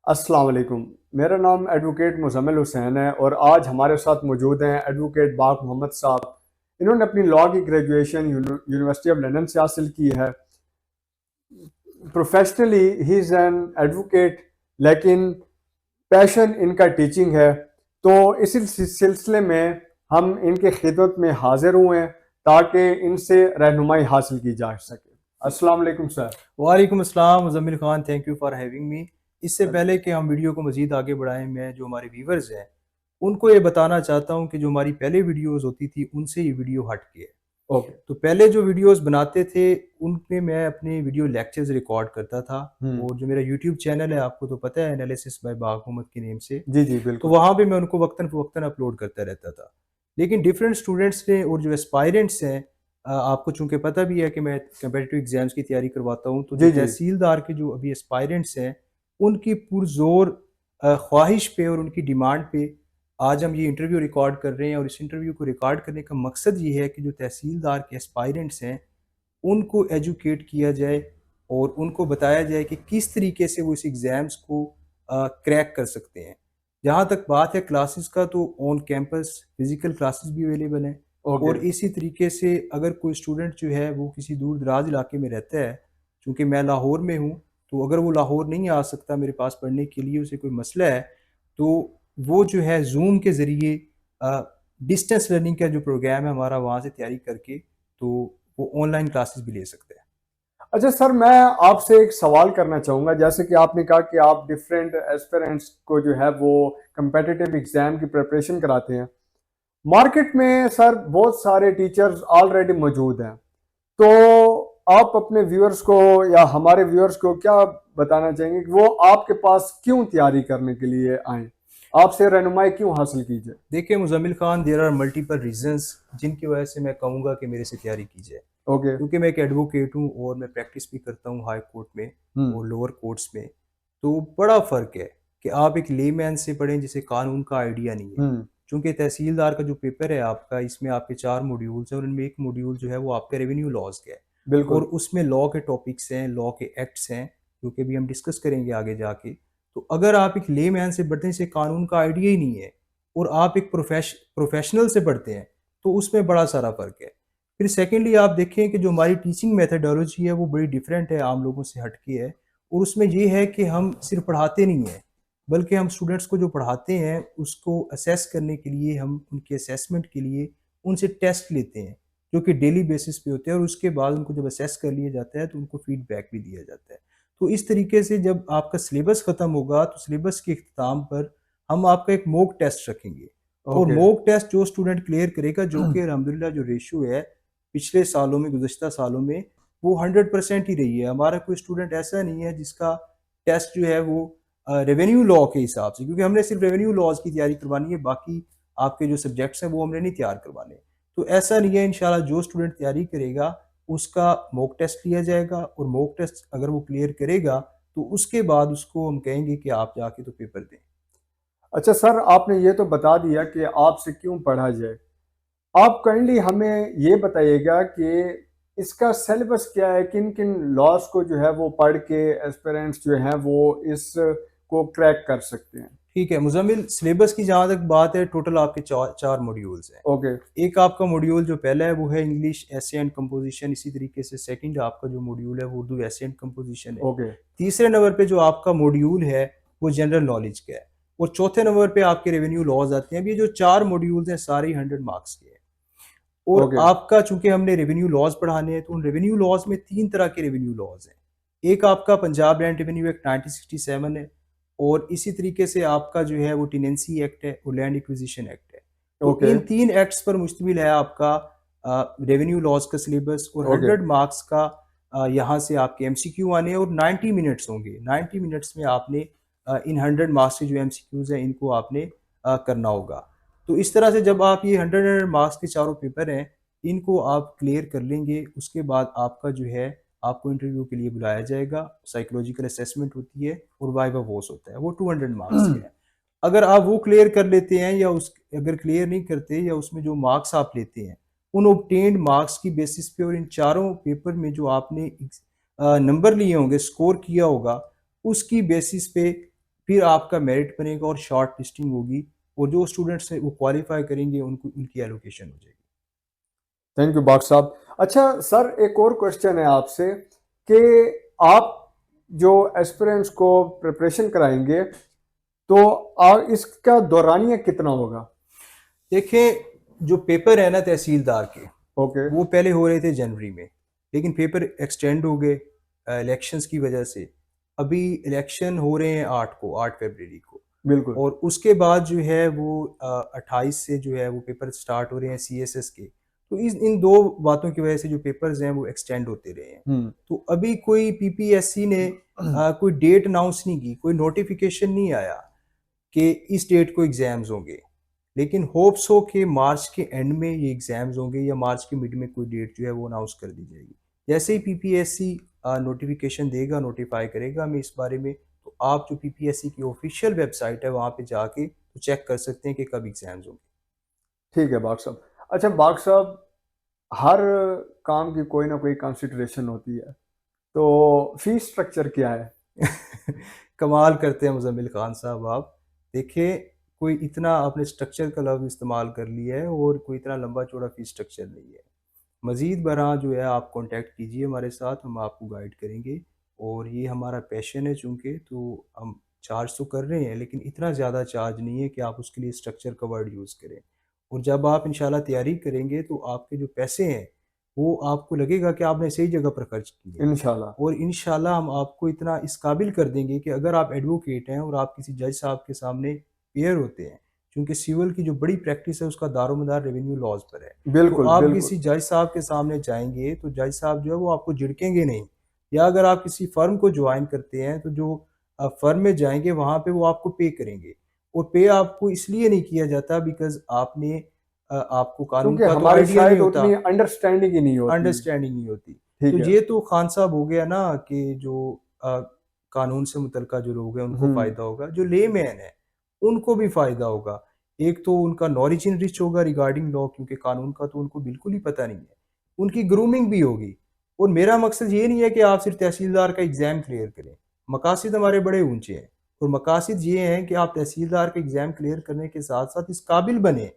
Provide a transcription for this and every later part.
अस्सलाम वालेकुम। मेरा नाम एडवोकेट मुज़म्मिल हुसैन है और आज हमारे साथ मौजूद हैं एडवोकेट बाक मोहम्मद साहब। इन्होंने अपनी लॉ की ग्रेजुएशन यूनिवर्सिटी ऑफ लंदन से हासिल की है। Professionally he is an advocate, लेकिन पैशन इनका टीचिंग है। तो इसी सिलसिले में हम इनके खिदमत में हाजिर हुए हैं ताकि इनसे रहनुमाई हासिल की जा सके। अस्सलाम वालेकुम सर। वालेकुम अस्सलाम Muzammil Khan, thank you for having me. इससे पहले कि हम वीडियो को मज़ीद आगे बढ़ाएं, मैं जो हमारे व्यूवर्स हैं उनको ये बताना चाहता हूं कि जो हमारी पहले वीडियोस होती थी उनसे ये वीडियो हट के है। ओके। तो पहले जो वीडियोस बनाते थे उनमें मैं अपने वीडियो लेक्चर्स रिकॉर्ड करता था। और जो मेरा यूट्यूब चैनल है आपको तो पता है, एनालिसिस बाय बाग मोहम्मद के नेम से। जी जी तो बिल्कुल। वहाँ पे मैं उनको वक्तन फ़वक्तन अपलोड करता रहता था। लेकिन डिफरेंट स्टूडेंट्स ने और जो एस्पायरेंट्स हैं, आपको चूँकि पता भी है कि मैं कम्पिटिटिव एग्ज़ाम्स की तैयारी करवाता हूँ, तो जो जी जी। तहसीलदार के जो अभी एस्पायरेंट्स हैं, उनकी पुरज़ोर ख्वाहिश पे और उनकी डिमांड पे आज हम ये इंटरव्यू रिकॉर्ड कर रहे हैं। और इस इंटरव्यू को रिकॉर्ड करने का मकसद ये है कि जो तहसीलदार के एस्पायरेंट्स हैं, उनको एजुकेट किया जाए और उनको बताया जाए कि किस तरीके से वो इस एग्ज़ाम्स को क्रैक कर सकते हैं। जहाँ तक बात है क्लासेस का, तो ऑन कैंपस फिज़िकल क्लासेस भी अवेलेबल हैं। ओके। और इसी तरीके से अगर कोई स्टूडेंट जो है वो किसी दूर-दराज इलाके में रहता है, चूँकि मैं लाहौर में हूँ, तो अगर वो लाहौर नहीं आ सकता मेरे पास पढ़ने के लिए, उसे कोई मसला है, तो वो जो है ज़ूम के ज़रिए डिस्टेंस लर्निंग का जो प्रोग्राम है हमारा, वहाँ से तैयारी करके तो वो ऑनलाइन क्लासेस भी ले सकते हैं। अच्छा सर, मैं आपसे एक सवाल करना चाहूँगा। जैसे कि आपने कहा कि आप डिफरेंट एस्पिरेंट्स को जो है वो कम्पिटिटिव एग्ज़ाम की प्रिपरेशन कराते हैं। मार्केट में सर बहुत सारे टीचर्स ऑलरेडी मौजूद हैं। तो आप अपने व्यूअर्स को या हमारे व्यूअर्स को क्या बताना चाहेंगे कि वो आपके पास क्यों तैयारी करने के लिए आएँ? आपसे रहनुमाई क्यों हासिल की जाए? देखिए Muzammil Khan, there are multiple reasons जिनकी वजह से मैं कहूँगा कि मेरे से तैयारी की जाए। ओके। क्योंकि मैं एक एडवोकेट हूँ और मैं प्रैक्टिस भी करता हूँ हाई कोर्ट में हुँ। और लोअर कोर्ट्स में। तो बड़ा फ़र्क है कि आप एक लेमैन से पढ़ें जिसे कानून का आइडिया नहीं है। हुँ। चूँकि तहसीलदार का जो पेपर है आपका, इसमें आपके 4 मॉड्यूल्स हैं और इनमें एक मॉड्यूल जो है वो आपका रेवेन्यू लॉज़ का है। और बिल्कुल। उसमें लॉ के टॉपिक्स हैं, लॉ के एक्ट्स हैं, जो कि अभी हम डिस्कस करेंगे आगे जाके। तो अगर आप एक लेमैन से पढ़ते हैं जिसे कानून का आइडिया ही नहीं है, और आप एक प्रोफेशनल से पढ़ते हैं, तो उसमें बड़ा सारा फ़र्क है। फिर सेकेंडली आप देखें कि जो हमारी टीचिंग मेथडोलॉजी है वो बड़ी डिफरेंट है, आम लोगों से हटके है। और उसमें ये है कि हम सिर्फ पढ़ाते नहीं हैं, बल्कि हम स्टूडेंट्स को जो पढ़ाते हैं उसको असेस करने के लिए, हम उनके असेसमेंट के लिए उनसे टेस्ट लेते हैं, जो कि डेली बेसिस पे होते हैं। और उसके बाद उनको जब असेस कर लिया जाता है तो उनको फीडबैक भी दिया जाता है। तो इस तरीके से जब आपका सिलेबस ख़त्म होगा तो सिलेबस के अख्ताम पर हम आपका एक मॉक टेस्ट रखेंगे। और ओके। मॉक टेस्ट जो स्टूडेंट क्लियर करेगा, जो कि अल्हम्दुलिल्लाह जो रेशियो है पिछले सालों में, गुज़श्ता सालों में, वो 100% ही रही है। हमारा कोई स्टूडेंट ऐसा नहीं है जिसका टेस्ट जो है वो रेवेन्यू लॉ के हिसाब से, क्योंकि हमने सिर्फ रेवेन्यू लॉज की तैयारी करवानी है, बाकी आपके जो सब्जेक्ट्स हैं वो हमने नहीं तैयार करवाने। तो ऐसा नहीं है, इंशाल्लाह जो स्टूडेंट तैयारी करेगा उसका मॉक टेस्ट लिया जाएगा, और मॉक टेस्ट अगर वो क्लियर करेगा तो उसके बाद उसको हम कहेंगे कि आप जाके तो पेपर दें। अच्छा सर, आपने ये तो बता दिया कि आपसे क्यों पढ़ा जाए। आप काइंडली हमें ये बताइएगा कि इसका सिलेबस क्या है? किन-किन लॉज़ को जो है वो पढ़ के एस्पिरेंट्स जो हैं वो इसको क्रैक कर सकते हैं? ठीक है मुज़म्मिल, सिलेबस की जहाँ तक बात है, टोटल आपके 4 मॉड्यूल्स हैं। ओके। एक आपका मॉड्यूल जो पहला है वो है इंग्लिश एसे एंड कंपोजिशन। इसी तरीके से सेकंड आपका जो मॉड्यूल है वो उर्दू एसे एंड कंपोजिशन है। ओके। तीसरे नंबर पे जो आपका मॉड्यूल है वो जनरल नॉलेज का है। और चौथे नंबर पे आपके रेवेन्यू लॉज आते हैं। अब ये जो 4 मॉड्यूल्स हैं सारे 100 मार्क्स के हैं। और ओके। आपका चूंकि हमने रेवेन्यू लॉज पढ़ाने हैं, तो उन रेवेन्यू लॉज में 3 तरह के रेवेन्यू लॉज हैं। एक आपका पंजाब लैंड रेवेन्यू एक्ट 1967 है, और इसी तरीके से आपका जो है वो टेनेंसी एक्ट है और लैंड एक्विजिशन एक्ट है। तो ओके। इन 3 एक्ट्स पर मुश्तमिल है आपका रेवेन्यू लॉज का सिलेबस। और ओके। 100 मार्क्स का यहाँ से आपके एमसीक्यू आने हैं, और 90 मिनट्स होंगे। 90 मिनट्स में आपने इन 100 मार्क्स के जो एमसीक्यूज हैं इनको आपने करना होगा। तो इस तरह से जब आप ये 100 मार्क्स के चारों पेपर हैं, इनको आप क्लियर कर लेंगे, उसके बाद आपका जो है आपको इंटरव्यू के लिए बुलाया जाएगा। साइकोलॉजिकल असेसमेंट होती है और वाइवा वॉस होता है, वो 200 मार्क्स के हैं। अगर आप वो क्लियर कर लेते हैं, या उस अगर क्लियर नहीं करते, या उसमें जो मार्क्स आप लेते हैं उन ऑब्टेन्ड मार्क्स की बेसिस पे, और इन चारों पेपर में जो आपने नंबर लिए होंगे, स्कोर किया होगा, उसकी बेसिस पे फिर आपका मेरिट बनेगा और शॉर्ट लिस्टिंग होगी, और जो स्टूडेंट्स हैं वो क्वालिफाई करेंगे, उनको उनकी एलोकेशन हो जाएगी। थैंक यू बाक साहब। अच्छा सर, एक और क्वेश्चन है आपसे कि आप जो एस्पिरेंट्स को प्रिपरेशन कराएंगे तो इसका दौरानिया कितना होगा? देखें, जो पेपर है ना तहसीलदार के, ओके। वो पहले हो रहे थे जनवरी में, लेकिन पेपर एक्सटेंड हो गए इलेक्शंस की वजह से। अभी इलेक्शन हो रहे हैं 8 फरवरी को, बिल्कुल। और उसके बाद जो है वो 28 से जो है वो पेपर स्टार्ट हो रहे हैं सीएसएस के। तो इन दो बातों की वजह से जो पेपर्स हैं वो एक्सटेंड होते रहे हैं। तो अभी कोई पीपीएससी ने कोई डेट अनाउंस नहीं की, कोई नोटिफिकेशन नहीं आया कि इस डेट को एग्ज़ाम्स होंगे, लेकिन होप्स हो कि मार्च के एंड में ये एग्ज़ाम्स होंगे या मार्च के मिड में कोई डेट जो है वो अनाउंस कर दी जाएगी। जैसे ही पीपीएससी नोटिफिकेशन देगा, नोटिफाई करेगा हमें इस बारे में, तो आप जो पीपीएससी की ऑफिशियल वेबसाइट है वहाँ पे जाके तो चेक कर सकते हैं कि कब एग्ज़ाम्स होंगे। ठीक है बाग साहब। अच्छा बाग साहब, हर काम की कोई ना कोई कंसिडरेशन होती है, तो फीस स्ट्रक्चर क्या है? कमाल करते हैं मुज़म्मिल खान साहब आप। देखिए, कोई इतना आपने स्ट्रक्चर का लफ्ज़ इस्तेमाल कर लिया है, और कोई इतना लंबा चौड़ा फ़ीस स्ट्रक्चर नहीं है। मज़ीद बरआँ जो है आप कॉन्टैक्ट कीजिए हमारे साथ, हम आपको गाइड करेंगे। और ये हमारा पैशन है चूँकि, तो हम चार्ज तो कर रहे हैं, लेकिन इतना ज़्यादा चार्ज नहीं है कि आप उसके लिए स्ट्रक्चर का वर्ड यूज़ करें। और जब आप इंशाल्लाह तैयारी करेंगे तो आपके जो पैसे हैं, वो आपको लगेगा कि आपने सही जगह पर खर्च किए हैं। इंशाल्लाह। और इंशाल्लाह हम आपको इतना इस काबिल कर देंगे कि अगर आप एडवोकेट हैं और आप किसी जज साहब के सामने पेयर होते हैं, क्योंकि सिविल की जो बड़ी प्रैक्टिस है उसका दारोमदार रेवेन्यू लॉज पर है, तो बिल्कुल आप बिल्कुल। किसी जज साहब के सामने जाएंगे तो जज साहब जो है वो आपको झिड़केंगे नहीं। या अगर आप किसी फर्म को ज्वाइन करते हैं तो जो फर्म में जाएंगे वहाँ पे वो आपको पे करेंगे, और पे आपको इसलिए नहीं किया जाता बिकॉज आपको कानून क्योंकि का तो हमारी आइडिया नहीं शायद होता, उतनी अंडरस्टैंडिंग ही नहीं होती। अंडरस्टैंडिंग नहीं होती। तो ठीक है। ये तो खान साहब हो गया ना कि जो कानून से मुतल्लिका जो लोग हैं उनको हम्म। फ़ायदा होगा, जो लेमैन है उनको भी फ़ायदा होगा। एक तो उनका नॉलेज इनरिच होगा रिगार्डिंग लॉ, क्योंकि कानून का तो उनको बिल्कुल ही पता नहीं है। उनकी ग्रूमिंग भी होगी। और मेरा मकसद ये नहीं है कि आप सिर्फ तहसीलदार का एग्ज़ाम क्लियर करें। मकासद हमारे बड़े ऊँचे हैं, और मकासद ये हैं कि आप तहसीलदार का एग्ज़ाम क्लियर करने के साथ-साथ इस काबिल बनें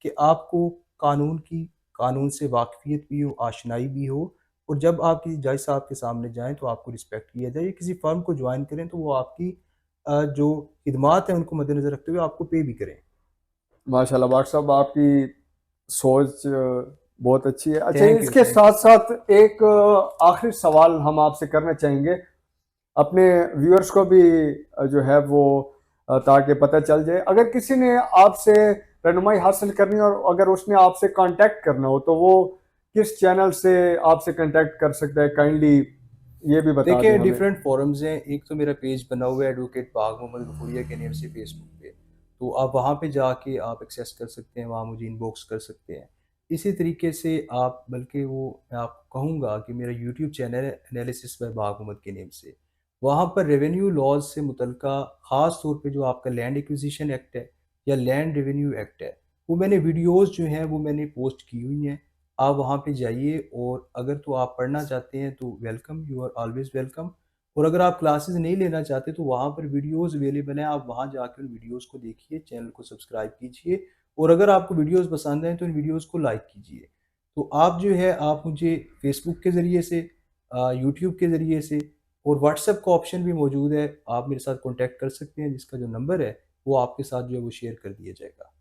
कि आपको कानून से वाक़फ़ियत भी हो, आशनाई भी हो, और जब आप किसी जज साहब के सामने जाएँ तो आपको रिस्पेक्ट किया जाए। किसी फ़र्म को जॉइन करें तो वो आपकी जो खिदमात हैं उनको मद्देनज़र रखते हुए आपको पे भी करें। माशाल्लाह बाग साहब, आपकी सोच बहुत अच्छी है। अच्छा, थैंक यू, इसके थैंक यू। साथ साथ एक आखिरी सवाल हम आपसे करना चाहेंगे, अपने व्यूअर्स को भी जो है वो ताकि पता चल जाए, अगर किसी ने आपसे रहनुमाई हासिल करनी हो और अगर उसने आपसे कांटेक्ट करना हो तो वो किस चैनल से आपसे कांटेक्ट कर सकता है, काइंडली ये भी बता दें देखिए, हमें। डिफरेंट फोरम्स हैं। एक तो मेरा पेज बना हुआ है एडवोकेट बाग मोहम्मद गफूरिया के नेम से फेसबुक पे, तो आप वहाँ पे जाके आप एक्सेस कर सकते हैं, वहाँ मुझे इनबॉक्स कर सकते हैं। इसी तरीके से आप, बल्कि वो मैं आपको कहूँगा कि मेरा यूट्यूब चैनल है एनालिसिस बाय बाग मोहम्मद के नेम से, वहाँ पर रेवेन्यू लॉज से मुतल्लिका ख़ास तौर पे जो आपका लैंड एक्विजिशन एक्ट है या लैंड रेवेन्यू एक्ट है, वो मैंने वीडियोज़ जो हैं वो मैंने पोस्ट की हुई हैं। आप वहाँ पे जाइए, और अगर तो आप पढ़ना चाहते हैं तो welcome, you are always welcome. और अगर आप क्लासेस नहीं लेना चाहते तो वहाँ पर वीडियोज़ अवेलेबल हैं, आप वहाँ जाकर उन वीडियोज़ को देखिए, चैनल को सब्सक्राइब कीजिए, और अगर आपको वीडियोज़ पसंद आएँ तो इन वीडियोज़ को लाइक कीजिए। तो आप जो है आप मुझे फ़ेसबुक के ज़रिए से, यूट्यूब के ज़रिए से, और व्हाट्सएप का ऑप्शन भी मौजूद है, आप मेरे साथ कॉन्टैक्ट कर सकते हैं, जिसका जो नंबर है वो आपके साथ जो है वो शेयर कर दिया जाएगा।